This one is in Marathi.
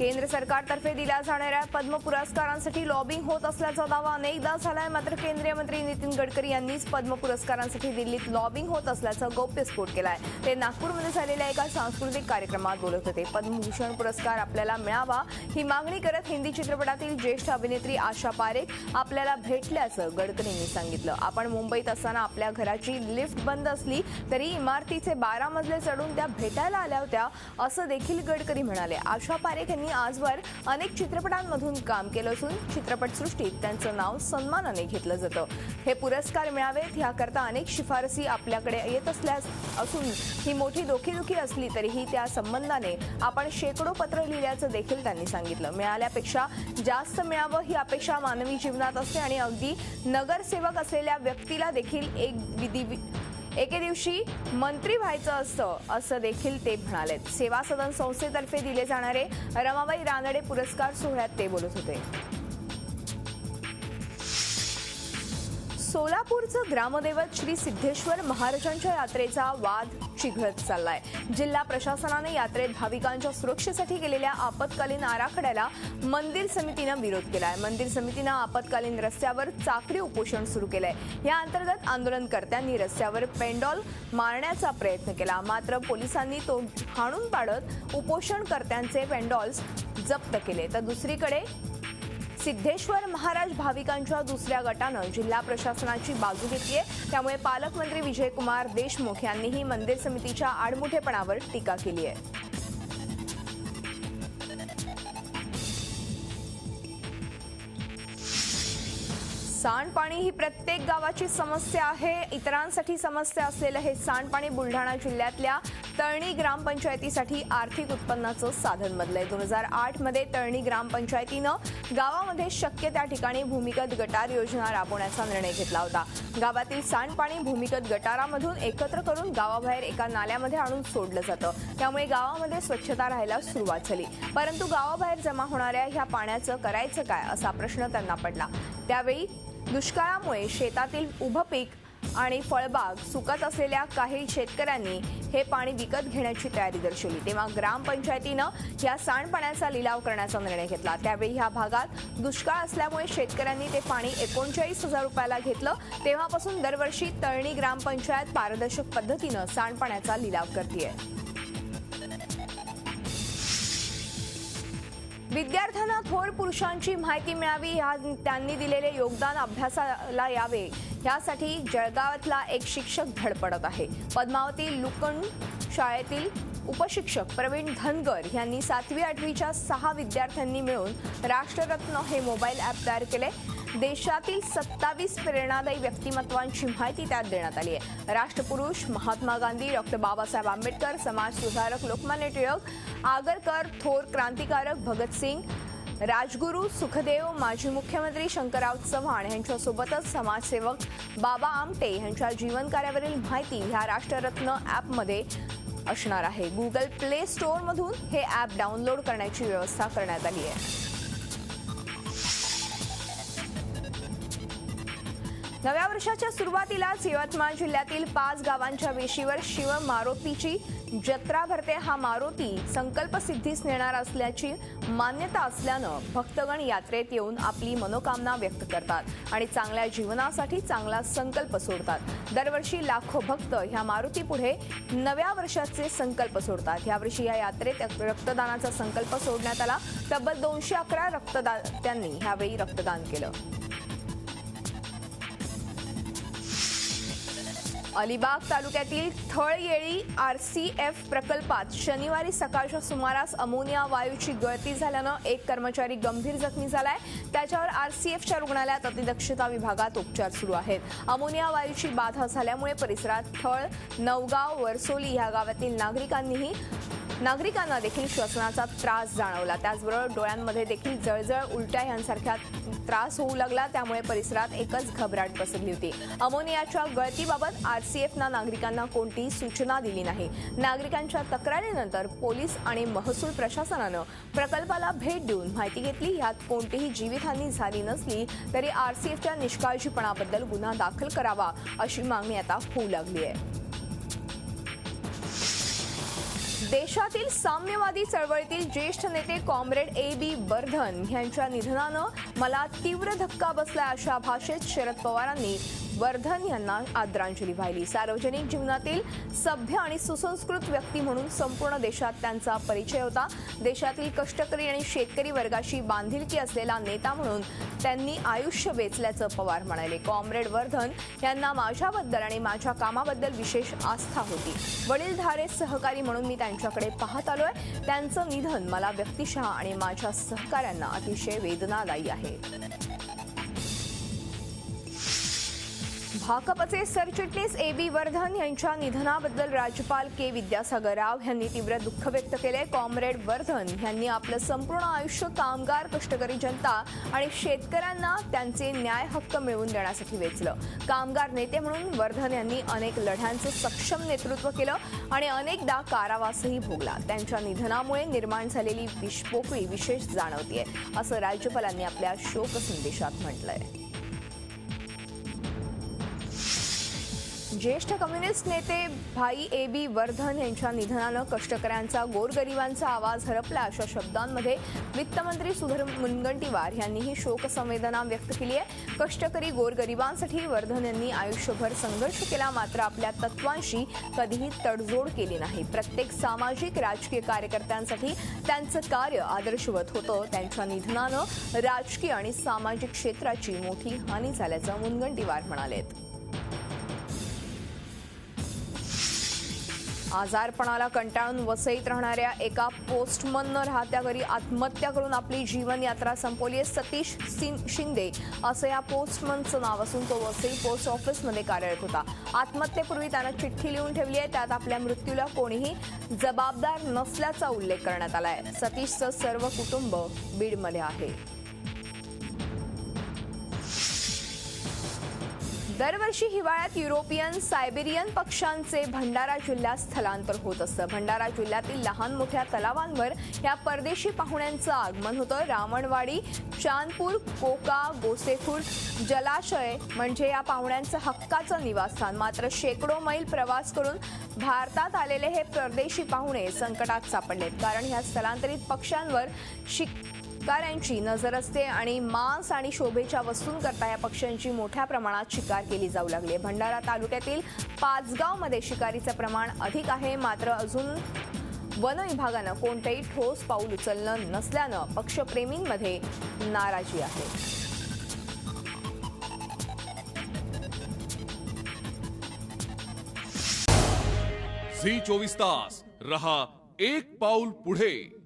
केंद्र सरकारतर्फे दिल्या जाणाऱ्या पद्म पुरस्कारांसाठी लॉबिंग होत असल्याचा दावा अनेकदा झालाय। मात्र केंद्रीय मंत्री नितीन गडकरी यांनीच पद्म पुरस्कारांसाठी दिल्लीत लॉबिंग होत असल्याचा गौप्यस्फोट केलाय। ते नागपूरमध्ये झालेल्या एका सांस्कृतिक कार्यक्रमात बोलत होते। पद्मभूषण पुरस्कार आपल्याला मिळावा ही मागणी करत हिंदी चित्रपटातील ज्येष्ठ अभिनेत्री आशा पारेख आपल्याला भेटल्याचं गडकरींनी सांगितलं। आपण मुंबईत असताना आपल्या घराची लिफ्ट बंद असली तरी इमारतीचे 12 मजले चढून त्या भेटायला आल्या होत्या असं देखील गडकरी म्हणाले। आशा पारेख यांनी आजवर अनेक चित्रपटांमधून काम केलं असून चित्रपटसृष्टीत त्यांचं नाव सन्मानाने घेतलं जातं। हे पुरस्कार मिळावेत याकरता अनेक शिफारसी आपल्याकडे येत असून ही मोठी डोकेदुखी असली तरीही त्या संबंधाने आपण शेकडो पत्र लिहिल्याचं देखील त्यांनी सांगितलं। मिळाल्यापेक्षा जास्त मिळावं ही अपेक्षा मानवी जीवनात असते आणि अगदी नगरसेवक असलेल्या व्यक्तीला देखील एके दिवशी मंत्री व्हायचं असतं असं देखील ते म्हणाले। सेवा सदन संस्थेतर्फे दिले जाणारे रमाबाई रानडे पुरस्कार सोहळ्यात ते बोलत होते। सोलापूरचं ग्रामदैवत श्री सिद्धेश्वर महाराजांच्या यात्रेचा वाद चिघळत चाललाय। जिल्हा प्रशासनाने यात्रेत भाविकांच्या सुरक्षेसाठी केलेल्या आपत्कालीन आराखड्याला मंदिर समितीनं विरोध केलाय। मंदिर समितीनं आपत्कालीन रस्त्यावर चाकरी उपोषण सुरू केलंय। या अंतर्गत आंदोलनकर्त्यांनी रस्त्यावर पेंडॉल मारण्याचा प्रयत्न केला, मात्र पोलिसांनी तो हाणून पाडत उपोषणकर्त्यांचे पेंडॉल्स जप्त केले। तर दुसरीकडे सिद्धेश्वर महाराज भाविकांच्या दुसऱ्या गटानं जिल्हा प्रशासनाची बाजू घेतलीये। त्यामुळे पालकमंत्री विजयकुमार देशमुख यांनीही मंदिर समितीच्या आडमुठेपणावर टीका केली आहे। सांडपाणी ही प्रत्येक गावाची समस्या आहे। इतरांसाठी समस्या असलेलं हे सांडपाणी बुलढाणा जिल्ह्यातल्या तळणी ग्रामपंचायतीसाठी आर्थिक उत्पन्नाचं साधन बनलंय। 2008 मध्ये तळणी ग्रामपंचायतीनं गावामध्ये शक्य त्या ठिकाणी भूमिगत गटार योजना राबवण्याचा निर्णय घेतला होता। गावातील सांडपाणी भूमिगत गटारामधून एकत्र करून गावाबाहेर एका नाल्यामध्ये आणून सोडलं जातं। त्यामुळे गावामध्ये स्वच्छता राहायला सुरुवात झाली। परंतु गावाबाहेर जमा होणाऱ्या ह्या पाण्याचं करायचं काय असा प्रश्न त्यांना पडला। त्यावेळी दुष्काळामुळे शेतातील उभं पीक आणि फळबाग सुकत असलेल्या काही शेतकऱ्यांनी हे पाणी विकत घेण्याची तयारी दर्शवली। तेव्हा ग्रामपंचायतीनं या सांडपाण्याचा लिलाव करण्याचा निर्णय घेतला। त्यावेळी ह्या भागात दुष्काळ असल्यामुळे शेतकऱ्यांनी ते पाणी 39,000 रुपयाला घेतलं। तेव्हापासून दरवर्षी तळणी ग्रामपंचायत पारदर्शक पद्धतीनं सांडपाण्याचा लिलाव करतेय। विद्यार्थ्यांना थोर पुरुषांची माहिती मिळावी, त्यांनी दिलेले योगदान अभ्यासाला यावे यासाठी जळगावातला एक शिक्षक धडपडत आहे। पद्मावती लुकंड शाळेतील उपशिक्षक प्रवीण धनगर यांनी 7वी 8वीच्या 6 विद्यार्थ्यांनी मिळून राष्ट्ररत्न हे मोबाईल ॲप तयार केले। देशातील 27 प्रेरणादायी व्यक्तिमत्वांची माहिती त्यात देण्यात आली आहे। राष्ट्रपुरुष महात्मा गांधी, डॉक्टर बाबासाहेब आंबेडकर, समाजसुधारक लोकमान्य टिळक, आगरकर, थोर क्रांतिकारक भगतसिंग, राजगुरू सुखदेव, माजी मुख्यमंत्री शंकरराव चव्हाण यांच्यासोबतच समाजसेवक बाबा आमटे यांच्या जीवनकार्यावरील माहिती ह्या राष्ट्ररत्न ॲपमध्ये असणार आहे। गुगल प्ले स्टोअरमधून हे ॲप डाउनलोड करण्याची व्यवस्था करण्यात आली आहे। नव्या वर्षाच्या सुरुवातीलाच यवतमाळ जिल्ह्यातील 5 गावांच्या वेशीवर शिव मारुतीची जत्रा भरते। हा मारुती संकल्प सिद्धीस नेणार असल्याची मान्यता असल्यानं भक्तगण यात्रेत येऊन आपली मनोकामना व्यक्त करतात आणि चांगल्या जीवनासाठी चांगला संकल्प सोडतात। दरवर्षी लाखो भक्त ह्या मारुती पुढे नव्या वर्षाचे संकल्प सोडतात। यावर्षी या यात्रेत रक्तदानाचा संकल्प सोडण्यात आला। तब्बल 211 रक्तदात्यांनी यावेळी रक्तदान केलं। अलिबाग तालुक्यातील थळयेळी आरसीएफ प्रकल्पात शनिवारी सकाळच्या सुमारास अमोनिया वायूची गळती झाल्यानं एक कर्मचारी गंभीर जखमी झालाय। त्याच्यावर आरसीएफच्या रुग्णालयात अतिदक्षता विभागात उपचार सुरू आहेत। अमोनिया वायूची बाधा झाल्यामुळे परिसरात थळ, नवगाव, वरसोली या गावातील नागरिकांना देखील श्वसनाचा त्रास जाणवला। त्याचबरोबर डोळ्यांमध्ये देखील जळजळ, उलट्या यांसारख्या त्रास होऊ लागला। त्यामुळे परिसरात एकच घबराट पसरली होती। अमोनियाच्या गळतीबाबत आरसीएफनं नागरिकांना कोणतीही सूचना दिली नाही। नागरिकांच्या तक्रारीनंतर पोलीस आणि महसूल प्रशासनानं प्रकल्पाला भेट देऊन माहिती घेतली। यात कोणतीही जीवितहानी झाली नसली तरी आरसीएफच्या निष्काळजीपणाबद्दल गुन्हा दाखल करावा अशी मागणी आता होऊ लागली आहे। देशातील साम्यवादी चळवळीतील ज्येष्ठ नेते कॉम्रेड A.B. वर्धन यांच्या निधनानं मला तीव्र धक्का बसला अशा भाषेत शरद पवारांनी वर्धन यांना आदरांजली वाहिली। सार्वजनिक जीवनातील सभ्य आणि सुसंस्कृत व्यक्ती म्हणून संपूर्ण देशात त्यांचा परिचय होता। देशातील कष्टकरी आणि शेतकरी वर्गाशी बांधिलकी असलेला नेता म्हणून त्यांनी आयुष्य वेचल्याचं पवार म्हणाले। कॉम्रेड वर्धन यांना माझ्याबद्दल आणि माझ्या कामाबद्दल विशेष आस्था होती। वडीलधारे सहकारी म्हणून मी त्यांच्याकडे पाहत आलोय। त्यांचं निधन मला व्यक्तिशः आणि माझ्या सहकाऱ्यांना अतिशय वेदनादायी आहे। भाकपचे सरचिटणीस A.B. वर्धन यांच्या निधनाबद्दल राज्यपाल के. विद्यासागर राव यांनी तीव्र दुःख व्यक्त केले। कॉम्रेड वर्धन यांनी आपलं संपूर्ण आयुष्य कामगार, कष्टकरी जनता आणि शेतकऱ्यांना त्यांचे न्याय हक्क मिळवून देण्यासाठी वेचलं। कामगार नेते म्हणून वर्धन यांनी अनेक लढ्यांचं सक्षम नेतृत्व केलं आणि अनेकदा कारावासही भोगला। त्यांच्या निधनामुळे निर्माण झालेली विषपोकळी विशेष जाणवतेय, असं राज्यपालांनी आपल्या शोक संदेशात म्हटलंय। ज्येष्ठ कम्युनिस्ट नेते भाई A.B. वर्धन यांच्या निधनानं कष्टकऱ्यांचा, गोरगरिबांचा आवाज हरपला अशा शब्दांमध्ये वित्तमंत्री सुधीर मुनगंटीवार यांनीही शोकसंवेदना व्यक्त केली आहे। कष्टकरी, गोरगरिबांसाठी वर्धन यांनी आयुष्यभर संघर्ष केला, मात्र आपल्या तत्वांशी कधीही तडजोड केली नाही। प्रत्येक सामाजिक, राजकीय कार्यकर्त्यांसाठी त्यांचं कार्य आदर्शवत होतं। त्यांच्या निधनानं राजकीय आणि सामाजिक क्षेत्राची मोठी हानी झाल्याचं मुनगंटीवार म्हणालेत। आजारपणाला कंटाळून वसईत राहणाऱ्या एका पोस्टमननं राहत्या घरी आत्महत्या करून आपली जीवनयात्रा संपवली आहे। सतीश शिंदे असं या पोस्टमनचं नाव असून तो वसई पोस्ट ऑफिसमध्ये कार्यरत होता। आत्महत्येपूर्वी त्यानं चिठ्ठी लिहून ठेवली आहे। त्यात आपल्या मृत्यूला कोणीही जबाबदार नसल्याचा उल्लेख करण्यात आलाय। सतीशचं सर्व कुटुंब बीडमध्ये आहे। दरवर्षी हिवाळ्यात युरोपियन, सायबेरियन पक्ष्यांचे भंडारा जिल्ह्यात स्थलांतर होत असतं। भंडारा जिल्ह्यातील लहान मोठ्या तलावांवर या परदेशी पाहुण्यांचं आगमन होतं। रावणवाडी, चांदपूर, कोका, गोसेखुर्द जलाशय म्हणजे या पाहुण्यांचं हक्काचं निवासस्थान। मात्र शेकडो मैल प्रवास करून भारतात आलेले हे परदेशी पाहुणे संकटात सापडलेत, कारण ह्या स्थलांतरित पक्ष्यांवर शिकाऱ्यांची नजर असते आणि मांस आणि शोभेच्या वस्तूंकरता या पक्ष्यांची मोठ्या प्रमाणात शिकार केली जाऊ लागली। भंडारा तालुक्यातील पाचगावमध्ये शिकारीचं प्रमाण अधिक आहे, मात्र अजून वन विभागानं कोणतेही ठोस पाऊल उचललं नसल्यानं पक्षप्रेमींमध्ये नाराजी आहे। झी 24 तास रहा एक पाऊल पुढे।